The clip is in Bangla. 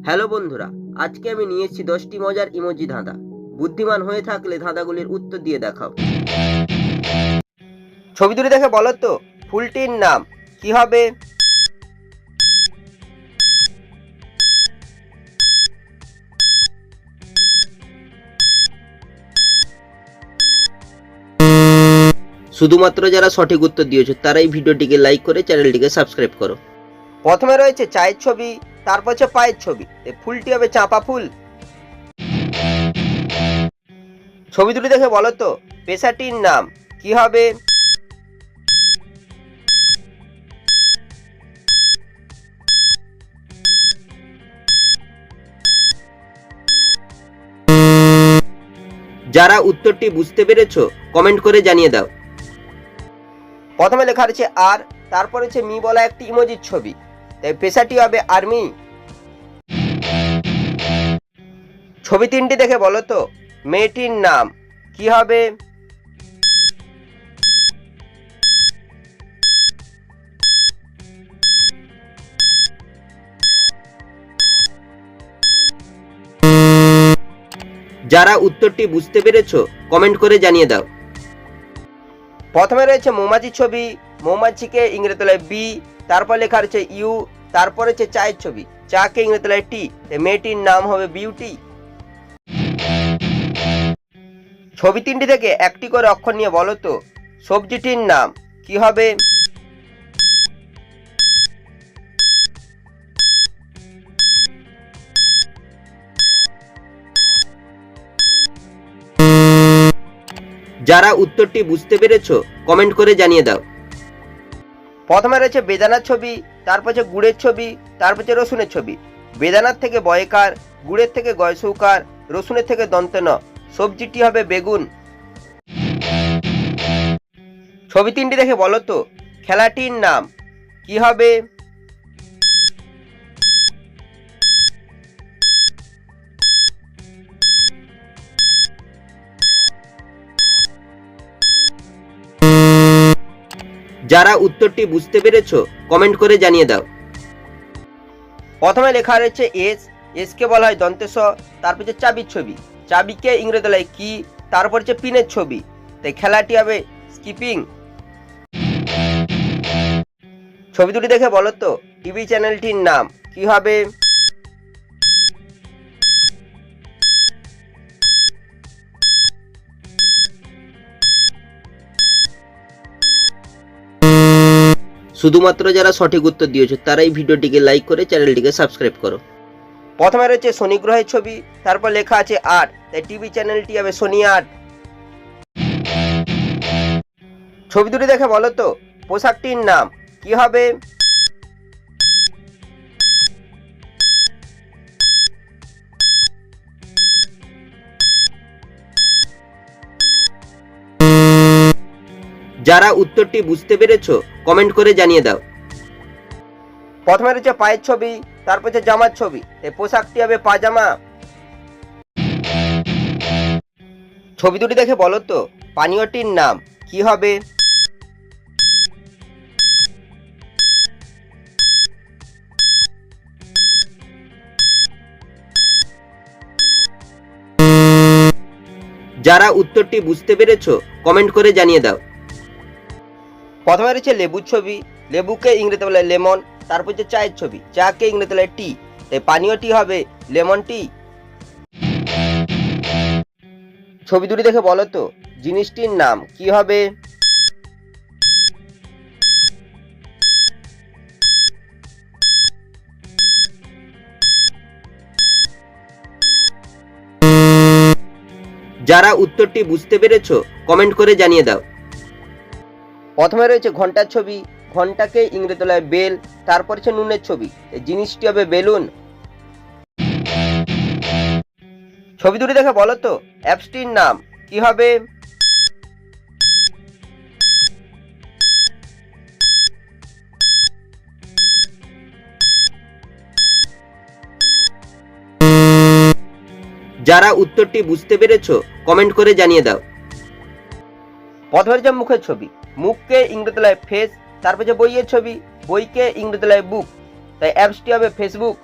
হ্যালো বন্ধুরা, আজকে আমি নিয়ে এসেছি 10টি মজার ইমোজি ধাঁধা। বুদ্ধিমান হয়ে থাকলে ধাঁধাগুলির উত্তর দিয়ে দেখাও। ছবি দুটি দেখে বলো তো ফুলটির নাম কি হবে? শুধুমাত্র যারা সঠিক উত্তর দিয়েছো তারাই ভিডিওটিকে লাইক করে চ্যানেলটিকে সাবস্ক্রাইব করো। প্রথমে রয়েছে চায়ের ছবি, তারপর হচ্ছে পায়ের ছবি। ফুলটি হবে চাঁপা ফুল। ছবি দুটি দেখে বলো তো পেশাটির নাম কি হবে? যারা উত্তরটি বুঝতে পেরেছো কমেন্ট করে জানিয়ে দাও। প্রথমে লেখা রয়েছে আর, তারপর হচ্ছে মি বলা একটি ইমোজির ছবি, তাই পেশাটি হবে আর্মি। ছবি তিনটি দেখে বলো তো মেয়েটির নাম কি হবে? যারা উত্তরটি বুঝতে পেরেছো কমেন্ট করে জানিয়ে দাও। প্রথমে রয়েছে মৌমাছির ছবি, মৌমাছিকে ইংরেজি বি, তারপর লেখা রয়েছে ইউ, তারপর হচ্ছে চায়ের ছবি, চাকে ইংরেজি টি, মেয়েটির নাম হবে বিউটি। ছবি তিনটি থেকে একটি করে অক্ষর নিয়ে বলো তো সবজিটির নাম কি হবে? যারা উত্তরটি বুঝতে পেরেছো কমেন্ট করে জানিয়ে দাও। প্রথমে রয়েছে বেদানার ছবি, তারপর হচ্ছে গুড়ের ছবি, তারপর হচ্ছে রসুনের ছবি। বেদানার থেকে বয়কার, গুড়ের থেকে গয়সৌকার, রসুনের থেকে দন্তন, সবজিটি হবে বেগুন। ছবি তিনটি দেখে বলো তো খেলাটির নাম কি হবে? যারা উত্তরটি বুঝতে পেরেছো কমেন্ট করে জানিয়ে দাও। প্রথমে লেখা রয়েছে এস, এসকে বলা হয় দন্তেস, তারপর হচ্ছে চাবির ছবি, চাবিকে ইংরেজি কি, তারপর হচ্ছে পিনের ছবি, তাই খেলাটি হবে স্কিপিং। ছবি দুটি দেখে বলো তো টিভি চ্যানেলটির নাম কি হবে? শুধুমাত্র যারা সঠিক উত্তর দিয়েছো তারাই ভিডিওটিকে লাইক করে চ্যানেলটিকে সাবস্ক্রাইব করো। প্রথমে রয়েছে শনি গ্রহের ছবি, তারপর লেখা আছে আট, তাই টিভি চ্যানেলটি হবে শনি আট। ছবি দুটি দেখে বলো তো পোশাকটির নাম কি হবে? যারা উত্তরটি বুঝতে পেরেছো কমেন্ট করে জানিয়ে দাও। প্রথমে রয়েছে পায়ের ছবি, তারপর হচ্ছে জামার ছবি, এই পোশাকটি হবে পাজামা। ছবি দুটি দেখে বলো তো পানীয়টির নাম কি হবে? যারা উত্তরটি বুঝতে পেরেছো কমেন্ট করে জানিয়ে দাও। প্রথমে রয়েছে লেবুর ছবি, লেবুকে ইংরেজিতে বলে লেমন, তারপর হচ্ছে চায়ের ছবি, চাকে ইংরেজিতে বলে টি, তাই পানীয়টি হবে লেমন টি। ছবি দুটি দেখে বলো তো জিনিসটির নাম কি হবে? যারা উত্তরটি বুঝতে পেরেছো কমেন্ট করে জানিয়ে দাও। প্রথমে রয়েছে ঘন্টার ছবি, ঘন্টাকে ইংরেজি বলা হয় বেল, তারপর হচ্ছে নুনের ছবি, এই জিনিসটি হবে বেলুন। ছবি দুটি দেখে বলো তো অ্যাপসটির নাম কি হবে? যারা উত্তরটি বুঝতে পেরেছো কমেন্ট করে জানিয়ে দাও। প্রথমে হচ্ছে মুখের ছবি, মুখকে ইংরেজি বলা হয় ফেস, তারপর হচ্ছে বইয়ের ছবি, বইকে ইংরেজি বলা হয় বুক, তাই অ্যাপসটি হবে ফেসবুক।